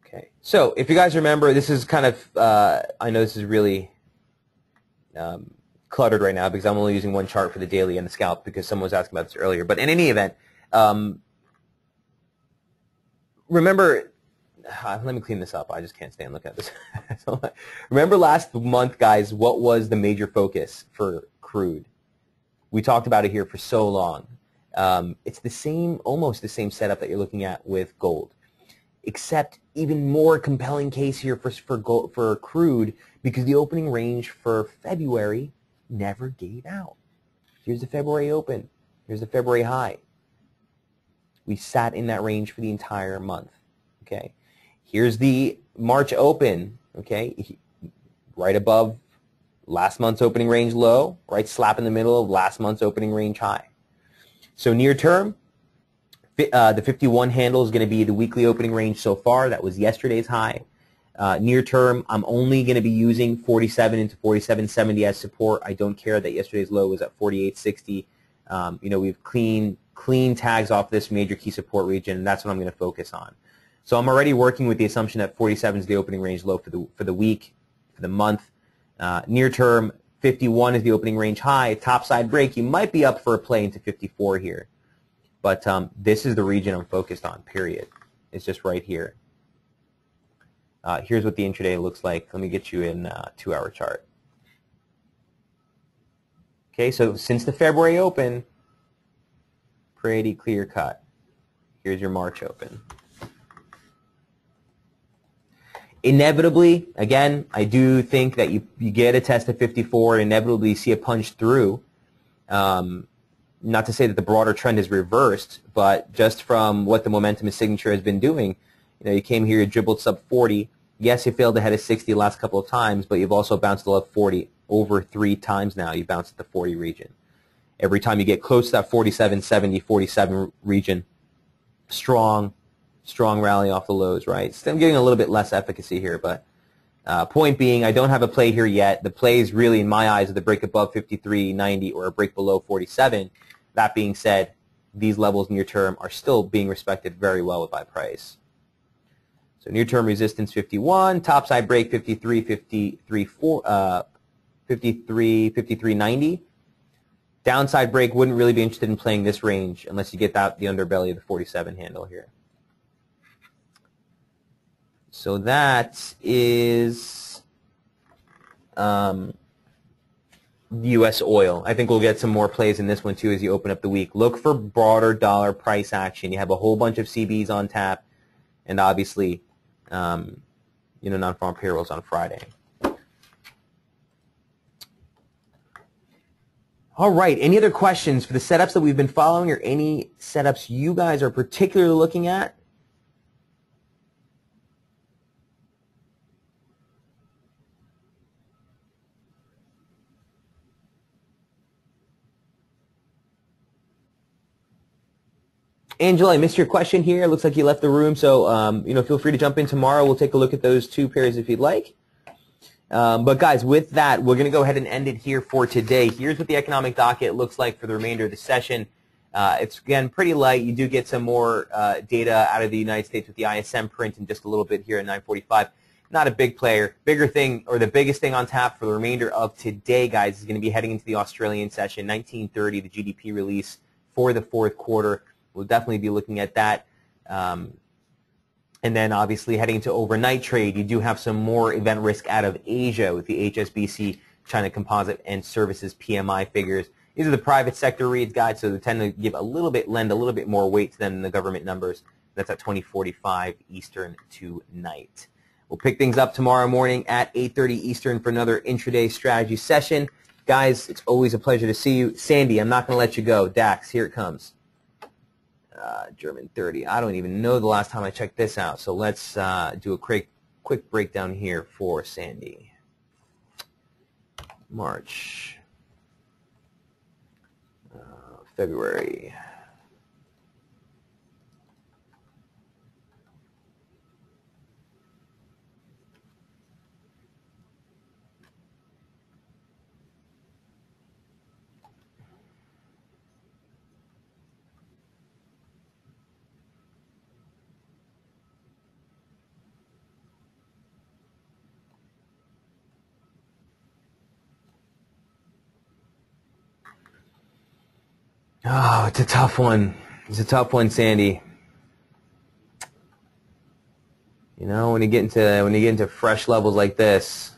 Okay, so if you guys remember, this is kind of, I know this is really cluttered right now because I'm only using one chart for the daily and the scalp because someone was asking about this earlier. But in any event, remember, let me clean this up. I just can't stand looking at this. So, remember last month, guys, what was the major focus for crude? We talked about it here for so long. It's the same, almost the same setup that you're looking at with gold, except even more compelling case here for crude, because the opening range for February never gave out. Here's the February open. Here's the February high. We sat in that range for the entire month. Okay. Here's the March open. Okay. Right above last month's opening range low, right slap in the middle of last month's opening range high. So near term, the 51 handle is going to be the weekly opening range so far. That was yesterday's high. Near term, I'm only going to be using 47 into 47.70 as support. I don't care that yesterday's low was at 48.60. We've clean tags off this major key support region, and that's what I'm going to focus on. So I'm already working with the assumption that 47 is the opening range low for the week, for the month. Near term, 51 is the opening range high. Topside break, you might be up for a play into 54 here. But this is the region I'm focused on, period. It's just right here. Here's what the intraday looks like. Let me get you in a 2-hour chart. Okay, so since the February open, pretty clear cut. Here's your March open. Inevitably, again, I do think that you get a test of 54 and inevitably see a punch through. Not to say that the broader trend is reversed, but just from what the momentum and signature has been doing, you came here, you dribbled sub 40. Yes, you failed ahead of 60 the last couple of times, but you've also bounced above 40 over 3 times now. You bounced at the 40 region. Every time you get close to that 47, 70, 47 region, strong rally off the lows, right? Still getting a little bit less efficacy here, but point being, I don't have a play here yet. The play is really, in my eyes, the break above 53.90 or a break below 47. That being said, these levels near term are still being respected very well by price. So near term resistance 51, topside break 53, 53.90. Downside break, wouldn't really be interested in playing this range unless you get the underbelly of the 47 handle here. So that is U.S. oil. I think we'll get some more plays in this one too as you open up the week. Look for broader dollar price action. You have a whole bunch of CBs on tap, and obviously, non-farm payrolls on Friday. All right. Any other questions for the setups that we've been following, or any setups you guys are particularly looking at? Angela, I missed your question here. It looks like you left the room, so feel free to jump in tomorrow. We'll take a look at those 2 pairs if you'd like. But guys, with that, we're going to go ahead and end it here for today. Here's what the economic docket looks like for the remainder of the session. It's, again, pretty light. You do get some more data out of the United States with the ISM print in just a little bit here at 9:45. Not a big player. Bigger thing, or the biggest thing on tap for the remainder of today, guys, is going to be heading into the Australian session, 19:30, the GDP release for the 4th quarter. We'll definitely be looking at that. And then obviously heading to overnight trade, you do have some more event risk out of Asia with the HSBC, China Composite and Services PMI figures. These are the private sector reads, guys, so they tend to lend a little bit more weight to them than the government numbers. That's at 20:45 Eastern tonight. We'll pick things up tomorrow morning at 8:30 Eastern for another intraday strategy session. Guys, it's always a pleasure to see you. Sandy, I'm not going to let you go. Dax, here it comes. German 30. I don't even know the last time I checked this out. So let's do a quick breakdown here for Sandy. March, February. Oh, it's a tough one. It's a tough one, Sandy. You know, when you get into fresh levels like this.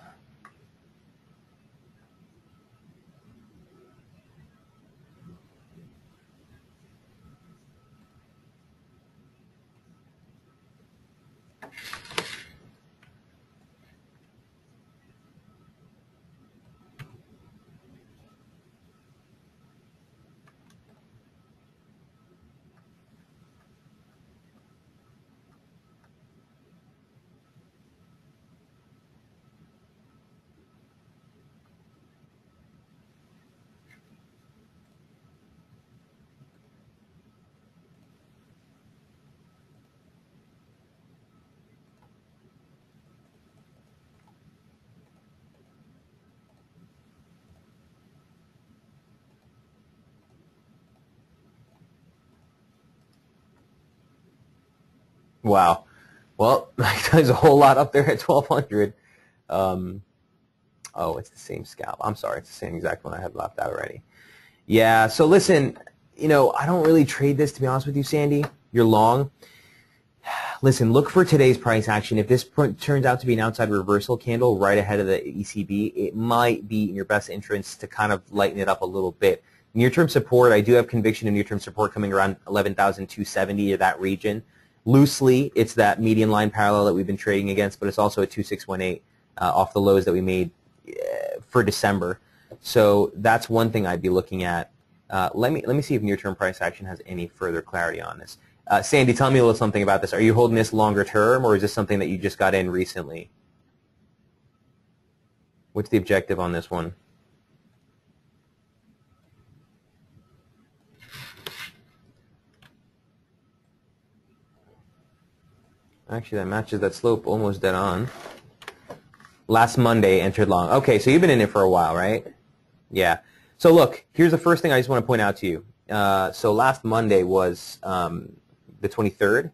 Wow. Well, there's a whole lot up there at 1200. Oh, it's the same scalp. I'm sorry, it's the same exact one I had left out already. Yeah, so listen, you know, I don't really trade this, to be honest with you, Sandy. You're long. Listen, look for today's price action. If this turns out to be an outside reversal candle right ahead of the ECB, it might be in your best interest to kind of lighten it up a little bit. Near-term support, I do have conviction in near-term support coming around 11,270 or that region. Loosely, it's that median line parallel that we've been trading against, but it's also a 2618 off the lows that we made for December. So that's one thing I'd be looking at. Let me see if near-term price action has any further clarity on this. Sandy, tell me a little something about this. Are you holding this longer term, or is this something that you just got in recently? What's the objective on this one? Actually, that matches that slope almost dead on. Last Monday, entered long. Okay, so you've been in it for a while, right? Yeah. So look, here's the first thing I just want to point out to you. So last Monday was the 23rd.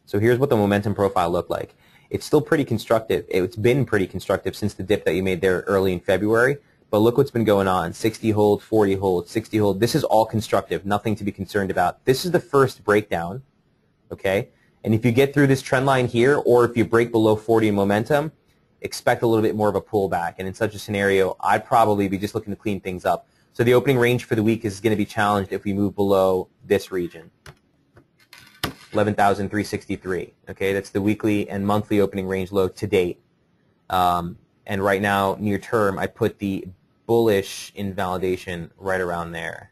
So here's what the momentum profile looked like. It's still pretty constructive. It's been pretty constructive since the dip that you made there early in February. But look what's been going on. 60 hold, 40 hold, 60 hold. This is all constructive. Nothing to be concerned about. This is the first breakdown. Okay? And if you get through this trend line here, or if you break below 40 in momentum, expect a little bit more of a pullback. And in such a scenario, I'd probably be just looking to clean things up. So the opening range for the week is going to be challenged if we move below this region, 11,363. Okay, that's the weekly and monthly opening range low to date. And right now, near term, I put the bullish invalidation right around there.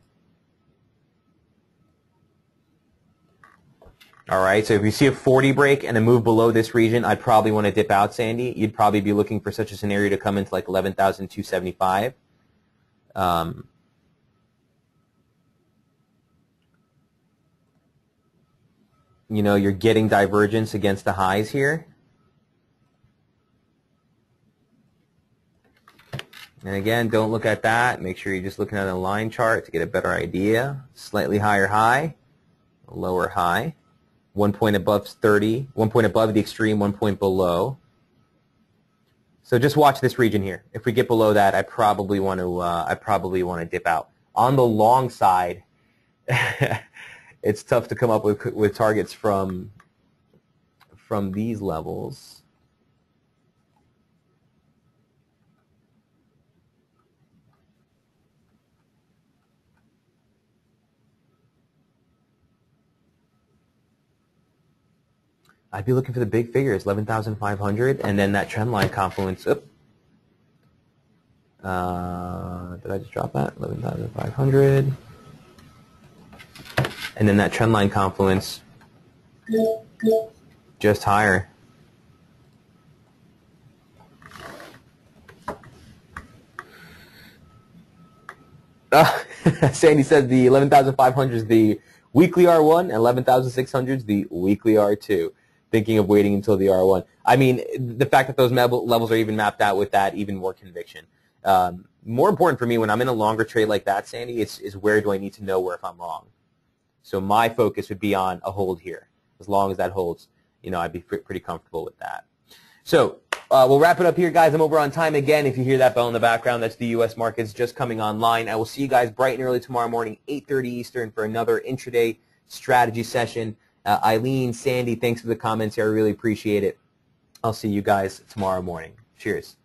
All right, so if you see a 40 break and a move below this region, I'd probably want to dip out, Sandy. You'd probably be looking for such a scenario to come into like 11,275. You know, you're getting divergence against the highs here. And again, don't look at that. Make sure you're just looking at a line chart to get a better idea. Slightly higher high, lower high. 1 point above 30, 1 point above the extreme, 1 point below. So just watch this region here. If we get below that, I probably want to dip out. On the long side, it's tough to come up with targets from these levels. I'd be looking for the big figures, 11,500, and then that trend line confluence. Did I just drop that? 11,500. And then that trend line confluence just higher. Sandy said the 11,500 is the weekly R1 and 11,600 is the weekly R2. Thinking of waiting until the R1. I mean, the fact that those levels are even mapped out with that, even more conviction. More important for me when I'm in a longer trade like that, Sandy, is where do I need to know where if I'm wrong. So my focus would be on a hold here. As long as that holds, you know, I'd be pretty comfortable with that. So we'll wrap it up here, guys. I'm over on time again. If you hear that bell in the background, that's the U.S. markets just coming online. I will see you guys bright and early tomorrow morning, 8:30 Eastern, for another intraday strategy session. Eileen, Sandy, thanks for the comments here. I really appreciate it. I'll see you guys tomorrow morning. Cheers.